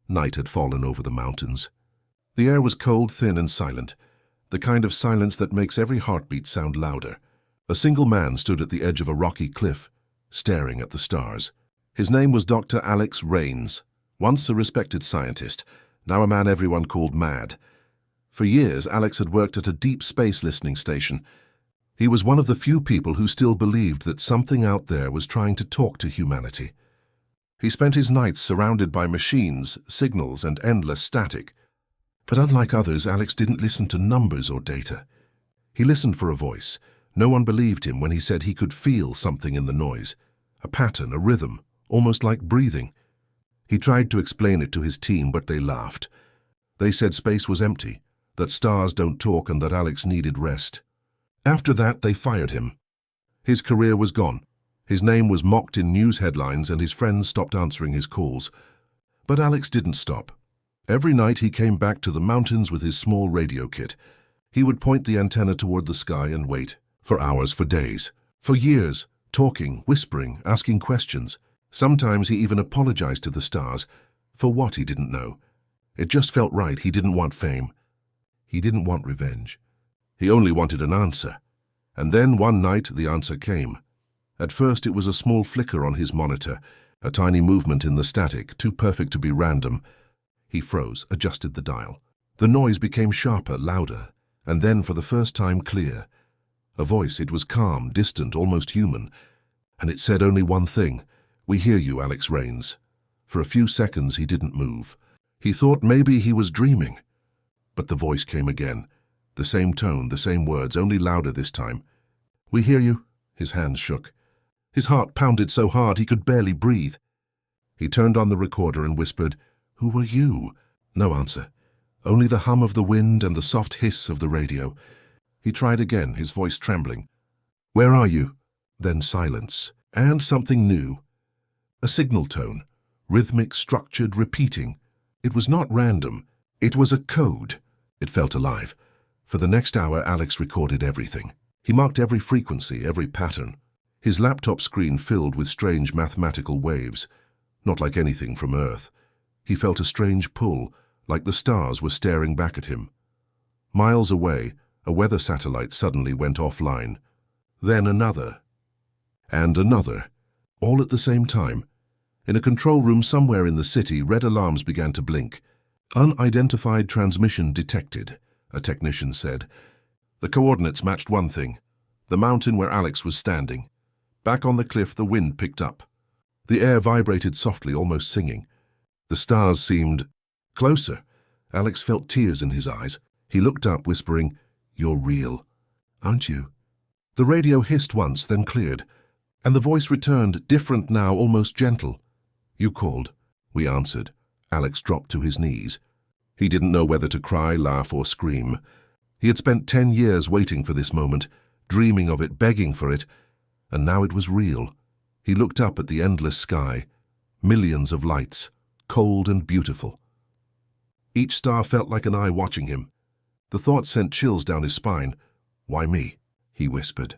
Night had fallen over the mountains. The air was cold, thin, and silent, the kind of silence that makes every heartbeat sound louder. A single man stood at the edge of a rocky cliff, staring at the stars. His name was Dr. Alex Rains, once a respected scientist, now a man everyone called mad. For years, Alex had worked at a deep space listening station. He was one of the few people who still believed that something out there was trying to talk to humanity. He spent his nights surrounded by machines, signals, and endless static. But unlike others, Alex didn't listen to numbers or data. He listened for a voice. No one believed him when he said he could feel something in the noise, a pattern, a rhythm, almost like breathing. He tried to explain it to his team, but they laughed. They said space was empty, that stars don't talk, and that Alex needed rest. After that, they fired him. His career was gone. His name was mocked in news headlines, and his friends stopped answering his calls. But Alex didn't stop. Every night he came back to the mountains with his small radio kit. He would point the antenna toward the sky and wait, for hours, for days, for years, talking, whispering, asking questions. Sometimes he even apologized to the stars, for what he didn't know. It just felt right. He didn't want fame. He didn't want revenge. He only wanted an answer. And then one night the answer came. At first it was a small flicker on his monitor, a tiny movement in the static, too perfect to be random. He froze, adjusted the dial. The noise became sharper, louder, and then for the first time clear. A voice. It was calm, distant, almost human. And it said only one thing. "We hear you, Alex Rains." For a few seconds he didn't move. He thought maybe he was dreaming. But the voice came again. The same tone, the same words, only louder this time. "We hear you." His hands shook. His heart pounded so hard he could barely breathe. He turned on the recorder and whispered, "Who were you?" No answer. Only the hum of the wind and the soft hiss of the radio. He tried again, his voice trembling. "Where are you?" Then silence, and something new. A signal tone, rhythmic, structured, repeating. It was not random. It was a code. It felt alive. For the next hour, Alex recorded everything. He marked every frequency, every pattern. His laptop screen filled with strange mathematical waves, not like anything from Earth. He felt a strange pull, like the stars were staring back at him. Miles away, a weather satellite suddenly went offline. Then another. And another. All at the same time. In a control room somewhere in the city, red alarms began to blink. "Unidentified transmission detected," a technician said. The coordinates matched one thing: the mountain where Alex was standing. Back on the cliff, the wind picked up. The air vibrated softly, almost singing. The stars seemed closer. Alex felt tears in his eyes. He looked up, whispering, "You're real, aren't you?" The radio hissed once, then cleared, and the voice returned, different now, almost gentle. "You called." We answered. Alex dropped to his knees. He didn't know whether to cry, laugh, or scream. He had spent 10 years waiting for this moment, dreaming of it, begging for it, and now it was real. He looked up at the endless sky, millions of lights, cold and beautiful. Each star felt like an eye watching him. The thought sent chills down his spine. "Why me?" he whispered.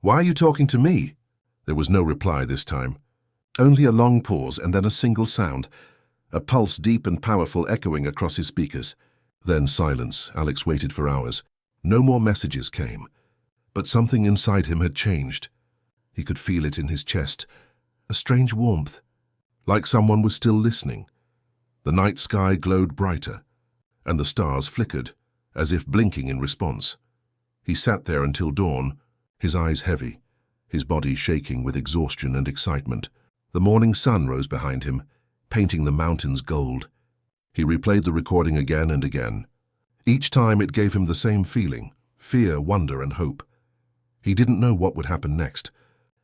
"Why are you talking to me?" There was no reply this time. Only a long pause and then a single sound, a pulse deep and powerful echoing across his speakers. Then silence. Alex waited for hours. No more messages came. But something inside him had changed. He could feel it in his chest, a strange warmth, like someone was still listening. The night sky glowed brighter, and the stars flickered, as if blinking in response. He sat there until dawn, his eyes heavy, his body shaking with exhaustion and excitement. The morning sun rose behind him, painting the mountains gold. He replayed the recording again and again. Each time it gave him the same feeling: fear, wonder, and hope. He didn't know what would happen next.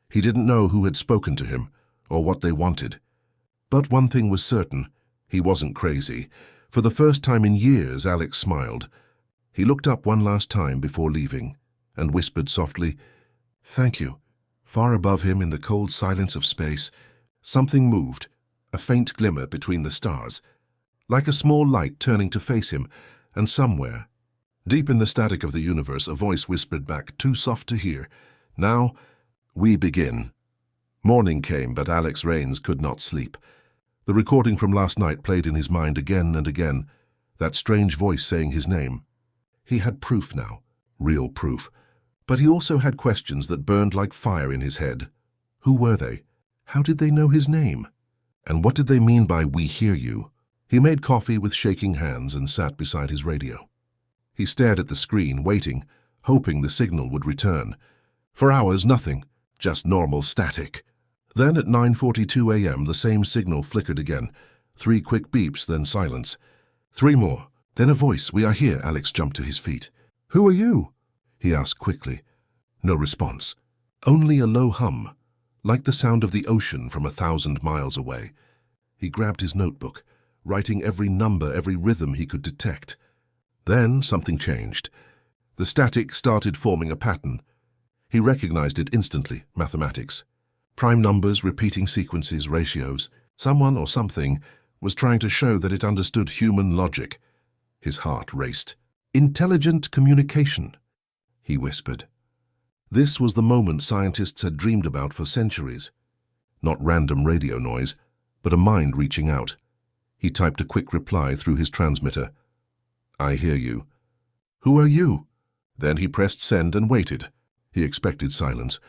He didn't know who had spoken to him, or what they wanted. But one thing was certain: he wasn't crazy. For the first time in years, Alex smiled. He looked up one last time before leaving, and whispered softly, "Thank you." Far above him, in the cold silence of space, something moved, a faint glimmer between the stars, like a small light turning to face him, and somewhere, deep in the static of the universe, a voice whispered back, too soft to hear, "Now, we begin." Morning came, but Alex Rains could not sleep. The recording from last night played in his mind again and again, that strange voice saying his name. He had proof now, real proof, but he also had questions that burned like fire in his head. Who were they? How did they know his name? And what did they mean by "we hear you"? He made coffee with shaking hands and sat beside his radio. He stared at the screen, waiting, hoping the signal would return. For hours, nothing, just normal static. Then at 9:42 a.m. the same signal flickered again. 3 quick beeps, then silence. 3 more, then a voice. "We are here." Alex jumped to his feet. "Who are you?" he asked quickly. No response. Only a low hum, like the sound of the ocean from 1,000 miles away. He grabbed his notebook, writing every number, every rhythm he could detect. Then something changed. The static started forming a pattern. He recognized it instantly. Mathematics. Prime numbers, repeating sequences, ratios. Someone or something was trying to show that it understood human logic. His heart raced. "Intelligent communication," he whispered. This was the moment scientists had dreamed about for centuries. Not random radio noise, but a mind reaching out. He typed a quick reply through his transmitter. "I hear you." "Who are you?" Then he pressed send and waited. He expected silence,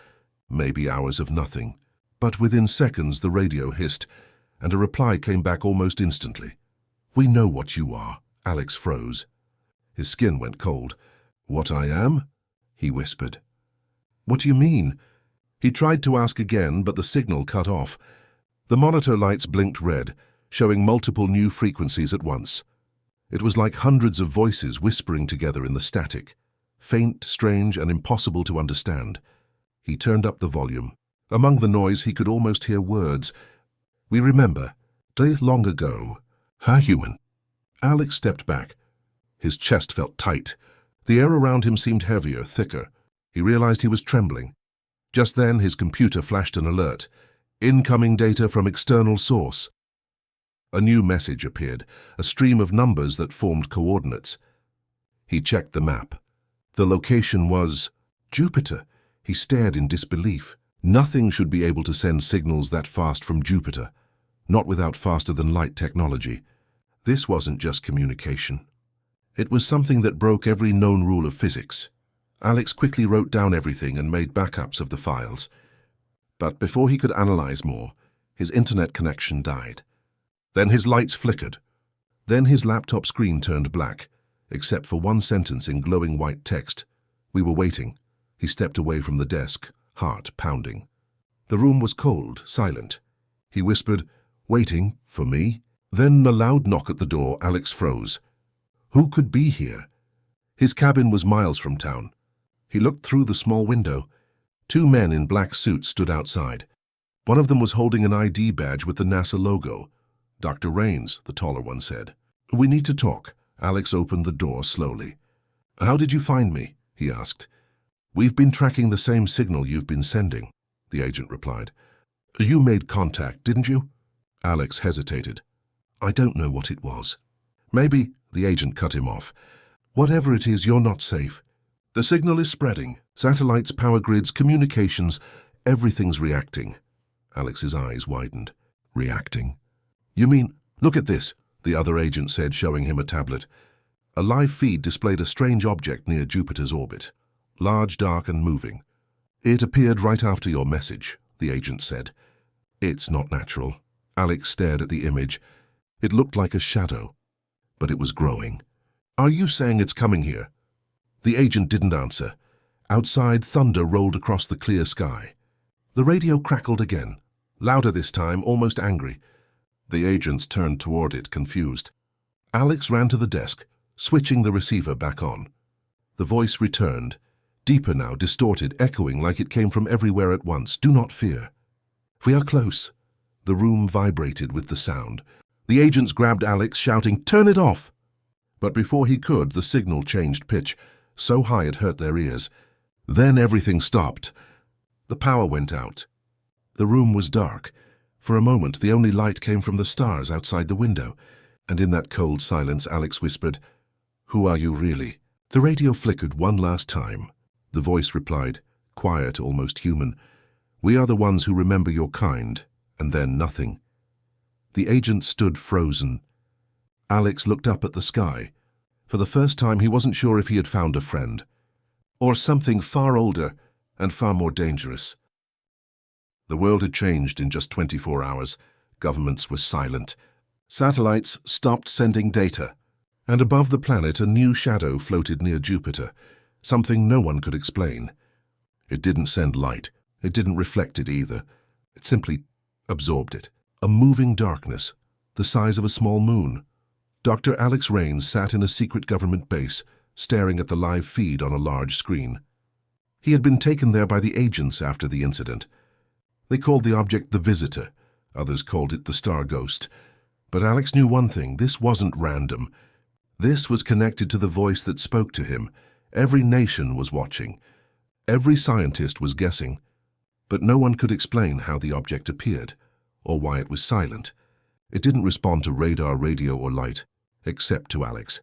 maybe hours of nothing. But within seconds the radio hissed, and a reply came back almost instantly. "We know what you are." Alex froze. His skin went cold. "What I am?" he whispered. "What do you mean?" He tried to ask again, but the signal cut off. The monitor lights blinked red, showing multiple new frequencies at once. It was like hundreds of voices whispering together in the static. Faint, strange, and impossible to understand. He turned up the volume. Among the noise he could almost hear words. "We remember. Day long ago. Human." Alex stepped back. His chest felt tight. The air around him seemed heavier, thicker. He realized he was trembling. Just then his computer flashed an alert. "Incoming data from external source." A new message appeared, a stream of numbers that formed coordinates. He checked the map. The location was Jupiter. He stared in disbelief. Nothing should be able to send signals that fast from Jupiter, not without faster-than-light technology. This wasn't just communication. It was something that broke every known rule of physics. Alex quickly wrote down everything and made backups of the files. But before he could analyze more, his internet connection died. Then his lights flickered. Then his laptop screen turned black, except for one sentence in glowing white text. "We were waiting." He stepped away from the desk, heart pounding. The room was cold, silent. He whispered, "Waiting for me?" Then a loud knock at the door. Alex froze. Who could be here? His cabin was miles from town. He looked through the small window. 2 men in black suits stood outside. One of them was holding an ID badge with the NASA logo. "Dr. Rains," the taller one said. "We need to talk." Alex opened the door slowly. "How did you find me?" he asked. "We've been tracking the same signal you've been sending," the agent replied. "You made contact, didn't you?" Alex hesitated. "I don't know what it was." "Maybe," the agent cut him off. "Whatever it is, you're not safe. The signal is spreading. Satellites, power grids, communications, everything's reacting." Alex's eyes widened. "Reacting? You mean, look at this," the other agent said, showing him a tablet. A live feed displayed a strange object near Jupiter's orbit, large, dark, and moving. "It appeared right after your message," the agent said. "It's not natural." Alex stared at the image. It looked like a shadow, but it was growing. "Are you saying it's coming here?" The agent didn't answer. Outside, thunder rolled across the clear sky. The radio crackled again, louder this time, almost angry. The agents turned toward it, confused. Alex ran to the desk, switching the receiver back on. The voice returned, deeper now, distorted, echoing like it came from everywhere at once. "Do not fear. We are close." The room vibrated with the sound. The agents grabbed Alex, shouting, "Turn it off!" But before he could, the signal changed pitch, so high it hurt their ears. Then everything stopped. The power went out. The room was dark. For a moment, the only light came from the stars outside the window. And in that cold silence, Alex whispered, "Who are you really?" The radio flickered one last time. The voice replied, quiet, almost human, "We are the ones who remember your kind," and then nothing. The agent stood frozen. Alex looked up at the sky. For the first time, he wasn't sure if he had found a friend, or something far older and far more dangerous. The world had changed in just 24 hours. Governments were silent. Satellites stopped sending data. And above the planet, a new shadow floated near Jupiter, something no one could explain. It didn't send light. It didn't reflect it either. It simply absorbed it. A moving darkness, the size of a small moon. Dr. Alex Raines sat in a secret government base, staring at the live feed on a large screen. He had been taken there by the agents after the incident. They called the object the Visitor. Others called it the Star Ghost. But Alex knew one thing: this wasn't random. This was connected to the voice that spoke to him. Every nation was watching. Every scientist was guessing. But no one could explain how the object appeared, or why it was silent. It didn't respond to radar, radio, or light, except to Alex.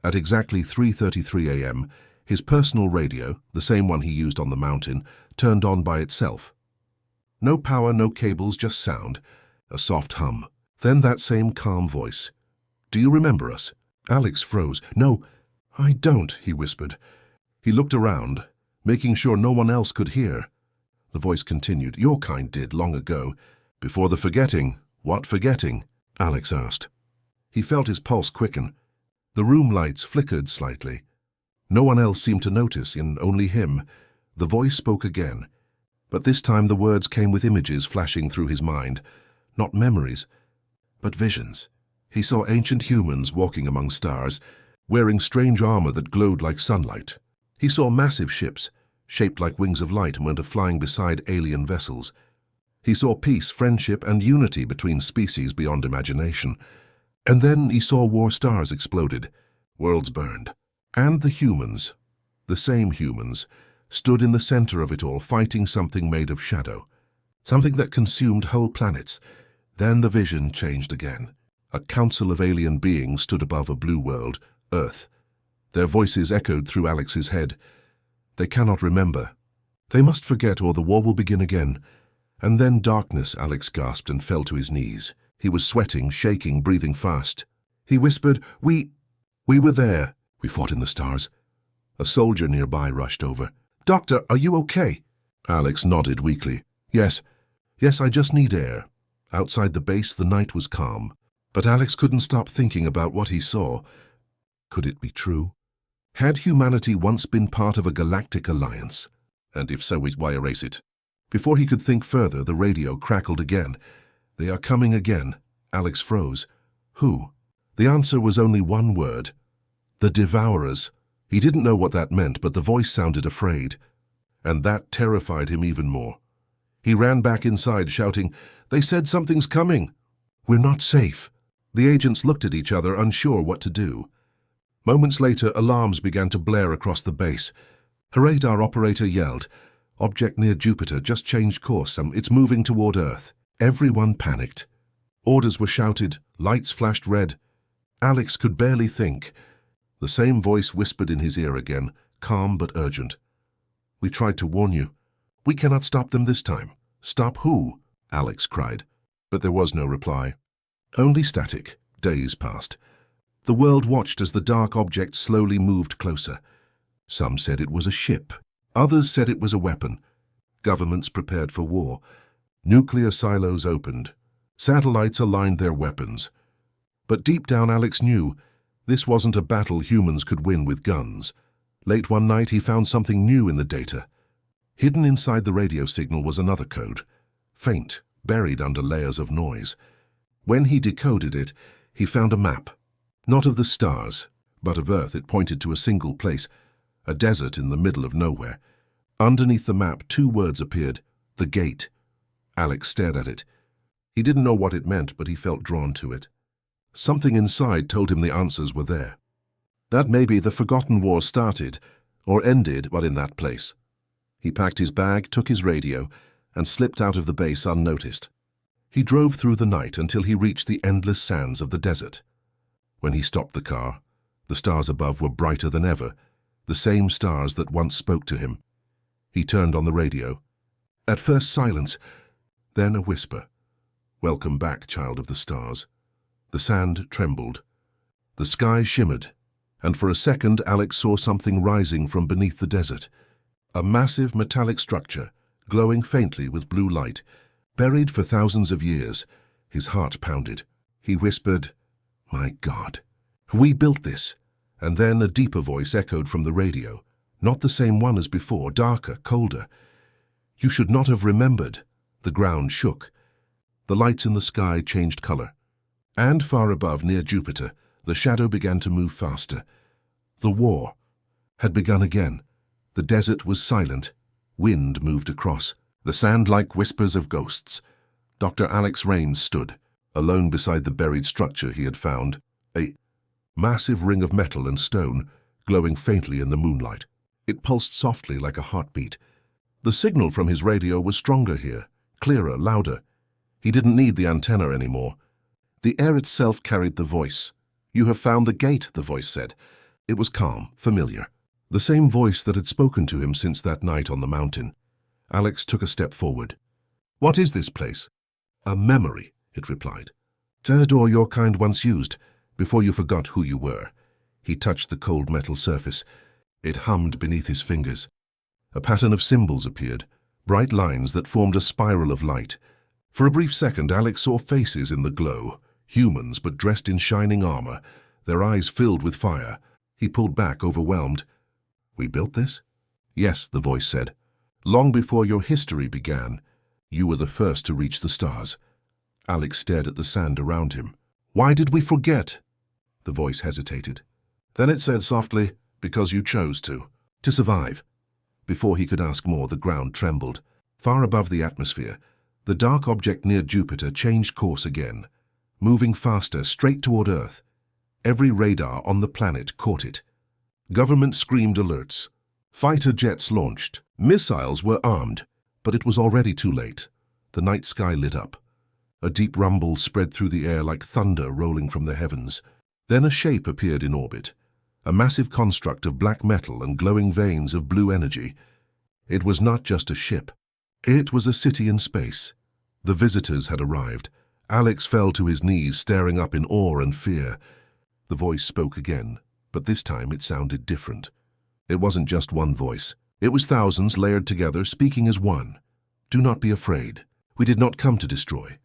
At exactly 3:33 a.m., his personal radio, the same one he used on the mountain, turned on by itself. No power, no cables, just sound, a soft hum. Then that same calm voice. "Do you remember us?" Alex froze. "No, I don't," he whispered. He looked around, making sure no one else could hear. The voice continued. "Your kind did, long ago. Before the forgetting." "What forgetting?" Alex asked. He felt his pulse quicken. The room lights flickered slightly. No one else seemed to notice, and only him. The voice spoke again. But this time the words came with images flashing through his mind. Not memories, but visions. He saw ancient humans walking among stars, wearing strange armor that glowed like sunlight. He saw massive ships, shaped like wings of light, and flying beside alien vessels. He saw peace, friendship, and unity between species beyond imagination. And then he saw war stars exploded, worlds burned. And the humans, the same humans, stood in the center of it all, fighting something made of shadow, something that consumed whole planets. Then the vision changed again. A council of alien beings stood above a blue world, Earth. Their voices echoed through Alex's head. "They cannot remember. They must forget, or the war will begin again." And then darkness, Alex gasped and fell to his knees. He was sweating, shaking, breathing fast. He whispered, We were there. We fought in the stars." A soldier nearby rushed over. "Doctor, are you okay?" Alex nodded weakly. Yes, I just need air." Outside the base, the night was calm. But Alex couldn't stop thinking about what he saw. Could it be true? Had humanity once been part of a galactic alliance? And if so, why erase it? Before he could think further, the radio crackled again. "They are coming again." Alex froze. Who? The answer was only one word. The Devourers. He didn't know what that meant, but the voice sounded afraid. And that terrified him even more. He ran back inside, shouting, "They said something's coming." "We're not safe." The agents looked at each other, unsure what to do. Moments later, alarms began to blare across the base. A radar operator yelled, "Object near Jupiter just changed course. It's moving toward Earth." Everyone panicked. Orders were shouted, lights flashed red. Alex could barely think. The same voice whispered in his ear again, calm but urgent. "We tried to warn you. We cannot stop them this time." "Stop who?" Alex cried. But there was no reply. Only static. Days passed. The world watched as the dark object slowly moved closer. Some said it was a ship. Others said it was a weapon. Governments prepared for war. Nuclear silos opened. Satellites aligned their weapons. But deep down, Alex knew this wasn't a battle humans could win with guns. Late one night, he found something new in the data. Hidden inside the radio signal was another code, faint, buried under layers of noise. When he decoded it, he found a map, not of the stars, but of Earth. It pointed to a single place, a desert in the middle of nowhere. Underneath the map, 2 words appeared, "The Gate." Alex stared at it. He didn't know what it meant, but he felt drawn to it. Something inside told him the answers were there. That maybe the forgotten war started, or ended, but in that place. He packed his bag, took his radio, and slipped out of the base unnoticed. He drove through the night until he reached the endless sands of the desert. When he stopped the car, the stars above were brighter than ever, the same stars that once spoke to him. He turned on the radio. At first silence, then a whisper. Welcome back, child of the stars. The sand trembled. The sky shimmered, and for a second Alex saw something rising from beneath the desert. A massive metallic structure, glowing faintly with blue light, buried for thousands of years. His heart pounded. He whispered, "My God, we built this." And then a deeper voice echoed from the radio, not the same one as before, darker, colder. "You should not have remembered." The ground shook. The lights in the sky changed color. And far above, near Jupiter, the shadow began to move faster. The war had begun again. The desert was silent. Wind moved across, the sand like whispers of ghosts. Dr. Alex Raines stood, alone beside the buried structure he had found, a massive ring of metal and stone, glowing faintly in the moonlight. It pulsed softly like a heartbeat. The signal from his radio was stronger here, clearer, louder. He didn't need the antenna anymore. The air itself carried the voice. "You have found the gate," the voice said. It was calm, familiar. The same voice that had spoken to him since that night on the mountain. Alex took a step forward. "What is this place?" "A memory," it replied. "A door your kind once used, before you forgot who you were." He touched the cold metal surface. It hummed beneath his fingers. A pattern of symbols appeared, bright lines that formed a spiral of light. For a brief second, Alex saw faces in the glow, humans but dressed in shining armor, their eyes filled with fire. He pulled back, overwhelmed. "We built this?" "Yes," the voice said. "Long before your history began, you were the first to reach the stars." Alex stared at the sand around him. "Why did we forget?" The voice hesitated. Then it said softly, "Because you chose to survive." Before he could ask more, the ground trembled. Far above the atmosphere, the dark object near Jupiter changed course again, moving faster, straight toward Earth. Every radar on the planet caught it. Government screamed alerts. Fighter jets launched. Missiles were armed. But it was already too late. The night sky lit up. A deep rumble spread through the air like thunder rolling from the heavens. Then a shape appeared in orbit, a massive construct of black metal and glowing veins of blue energy. It was not just a ship. It was a city in space. The visitors had arrived. Alex fell to his knees, staring up in awe and fear. The voice spoke again, but this time it sounded different. It wasn't just one voice. It was thousands layered together, speaking as one. "Do not be afraid. We did not come to destroy."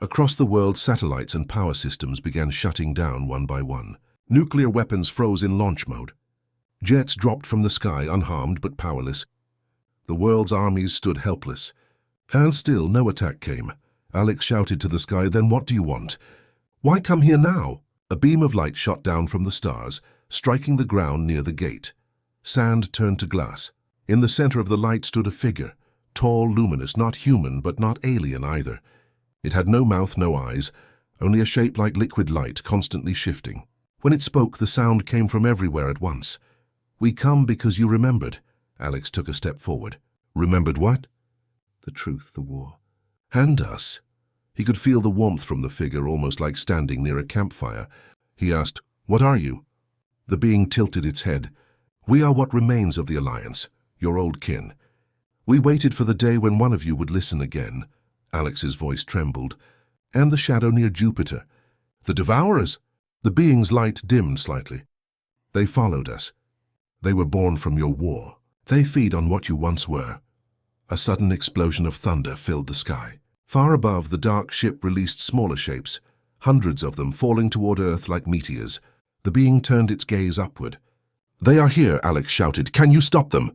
Across the world, satellites and power systems began shutting down one by one. Nuclear weapons froze in launch mode. Jets dropped from the sky, unharmed but powerless. The world's armies stood helpless. And still no attack came. Alex shouted to the sky, "Then what do you want? Why come here now?" A beam of light shot down from the stars, striking the ground near the gate. Sand turned to glass. In the center of the light stood a figure, tall, luminous, not human but not alien either. It had no mouth, no eyes, only a shape like liquid light, constantly shifting. When it spoke, the sound came from everywhere at once. "We come because you remembered." Alex took a step forward. "Remembered what?" "The truth, the war. And us." He could feel the warmth from the figure, almost like standing near a campfire. He asked, "What are you?" The being tilted its head. "We are what remains of the Alliance, your old kin. We waited for the day when one of you would listen again." Alex's voice trembled. "And the shadow near Jupiter. The Devourers." The being's light dimmed slightly. "They followed us. They were born from your war. They feed on what you once were." A sudden explosion of thunder filled the sky. Far above, the dark ship released smaller shapes, hundreds of them falling toward Earth like meteors. The being turned its gaze upward. "They are here," Alex shouted. "Can you stop them?"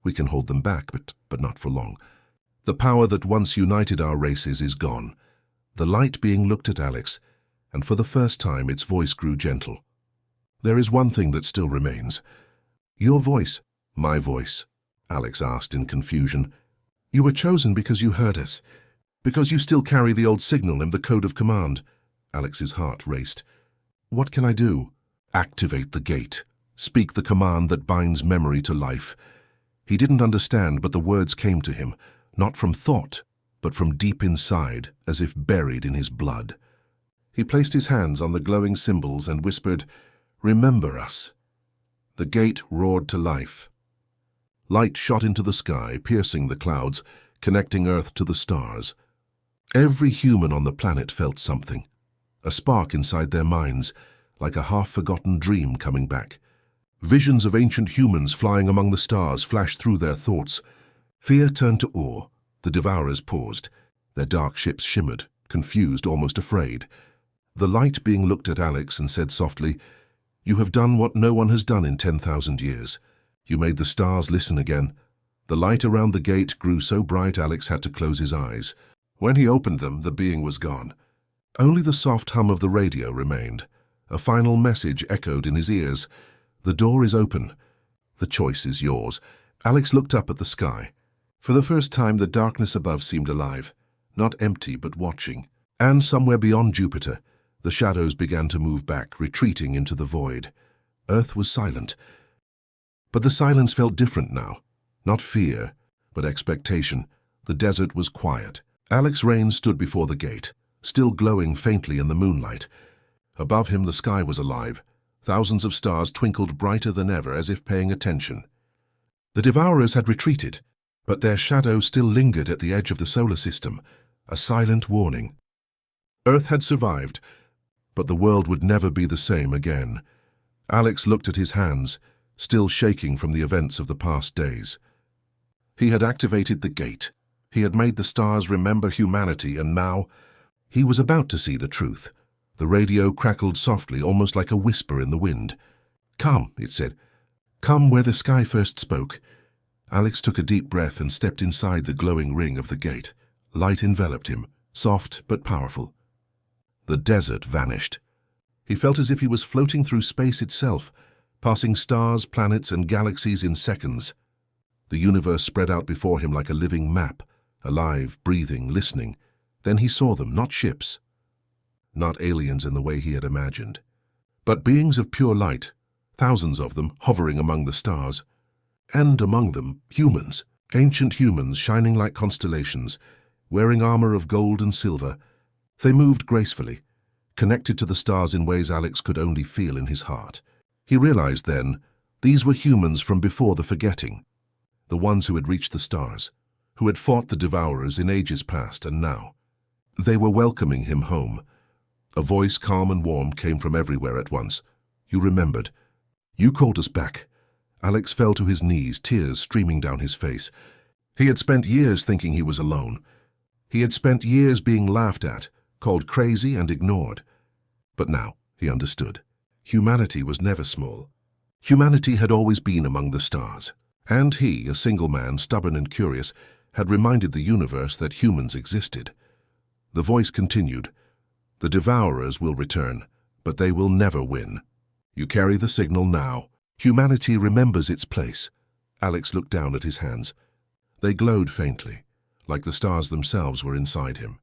"We can hold them back, but not for long. The power that once united our races is gone." The light being looked at Alex, and for the first time its voice grew gentle. "There is one thing that still remains." "Your voice." "My voice?" Alex asked in confusion. "You were chosen because you heard us, because you still carry the old signal and the code of command." Alex's heart raced. "What can I do?" "Activate the gate. Speak the command that binds memory to life." He didn't understand, but the words came to him, not from thought, but from deep inside, as if buried in his blood. He placed his hands on the glowing symbols and whispered, "Remember us." The gate roared to life. Light shot into the sky, piercing the clouds, connecting Earth to the stars. Every human on the planet felt something, a spark inside their minds, like a half-forgotten dream coming back. Visions of ancient humans flying among the stars flashed through their thoughts. Fear turned to awe. The Devourers paused. Their dark ships shimmered, confused, almost afraid. The light being looked at Alex and said softly, "You have done what no one has done in 10,000 years. You made the stars listen again." The light around the gate grew so bright Alex had to close his eyes. When he opened them, the being was gone. Only the soft hum of the radio remained. A final message echoed in his ears. "The door is open. The choice is yours." Alex looked up at the sky. For the first time, the darkness above seemed alive, not empty but watching. And somewhere beyond Jupiter, the shadows began to move back, retreating into the void. Earth was silent. But the silence felt different now. Not fear, but expectation. The desert was quiet. Alex Rain stood before the gate, still glowing faintly in the moonlight. Above him, the sky was alive. Thousands of stars twinkled brighter than ever, as if paying attention. The Devourers had retreated, but their shadow still lingered at the edge of the solar system, a silent warning. Earth had survived, but the world would never be the same again. Alex looked at his hands, still shaking from the events of the past days. He had activated the gate. He had made the stars remember humanity, and now he was about to see the truth. The radio crackled softly, almost like a whisper in the wind. "Come," it said. "Come where the sky first spoke." Alex took a deep breath and stepped inside the glowing ring of the gate. Light enveloped him, soft but powerful. The desert vanished. He felt as if he was floating through space itself, passing stars, planets, and galaxies in seconds. The universe spread out before him like a living map, alive, breathing, listening. Then he saw them, not ships, not aliens in the way he had imagined, but beings of pure light, thousands of them hovering among the stars. And among them, humans, ancient humans shining like constellations, wearing armor of gold and silver. They moved gracefully, connected to the stars in ways Alex could only feel in his heart. He realized then, these were humans from before the forgetting, the ones who had reached the stars, who had fought the Devourers in ages past, and now they were welcoming him home. A voice calm and warm came from everywhere at once. "You remembered. You called us back." Alex fell to his knees, tears streaming down his face. He had spent years thinking he was alone. He had spent years being laughed at, called crazy and ignored. But now he understood. Humanity was never small. Humanity had always been among the stars. And he, a single man, stubborn and curious, had reminded the universe that humans existed. The voice continued, "The Devourers will return, but they will never win. You carry the signal now. Humanity remembers its place." Alex looked down at his hands. They glowed faintly, like the stars themselves were inside him.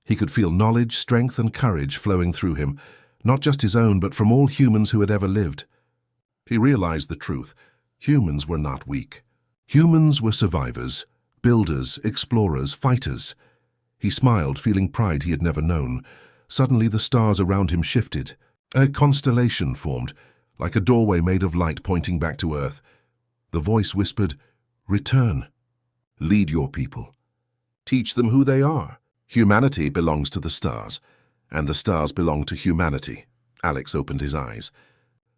He could feel knowledge, strength, and courage flowing through him, not just his own, but from all humans who had ever lived. He realized the truth. Humans were not weak. Humans were survivors, builders, explorers, fighters. He smiled, feeling pride he had never known. Suddenly the stars around him shifted. A constellation formed, like a doorway made of light pointing back to Earth. The voice whispered, "Return. Lead your people. Teach them who they are. Humanity belongs to the stars, and the stars belong to humanity." Alex opened his eyes.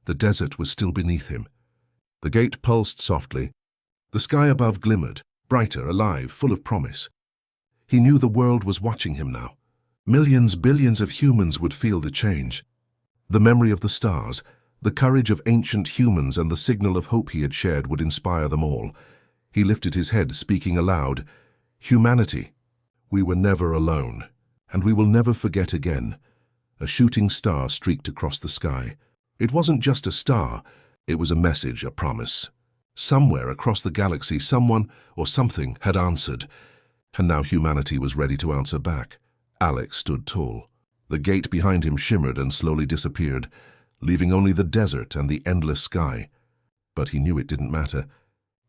The desert was still beneath him. The gate pulsed softly. The sky above glimmered, brighter, alive, full of promise. He knew the world was watching him now. Millions, billions of humans would feel the change. The memory of the stars, the courage of ancient humans, and the signal of hope he had shared would inspire them all. He lifted his head, speaking aloud, "Humanity, we were never alone, and we will never forget again." A shooting star streaked across the sky. It wasn't just a star, it was a message, a promise. Somewhere across the galaxy, someone or something had answered, and now humanity was ready to answer back. Alex stood tall. The gate behind him shimmered and slowly disappeared, leaving only the desert and the endless sky. But he knew it didn't matter.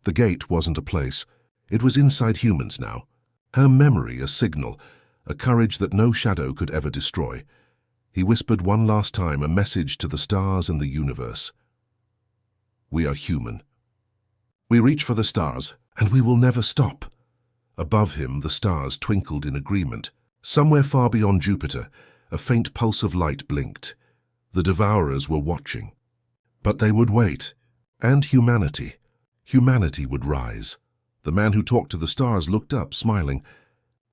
The gate wasn't a place. It was inside humans now. Her memory, a signal, a courage that no shadow could ever destroy. He whispered one last time, a message to the stars and the universe. "We are human. We reach for the stars, and we will never stop." Above him, the stars twinkled in agreement, Somewhere far beyond Jupiter, a faint pulse of light blinked. The Devourers were watching. But they would wait. And humanity would rise. The man who talked to the stars looked up, smiling.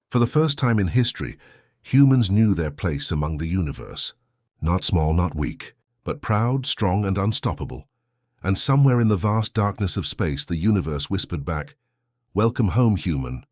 For the first time in history, humans knew their place among the universe. Not small, not weak, but proud, strong, and unstoppable. And somewhere in the vast darkness of space, the universe whispered back, "Welcome home, human.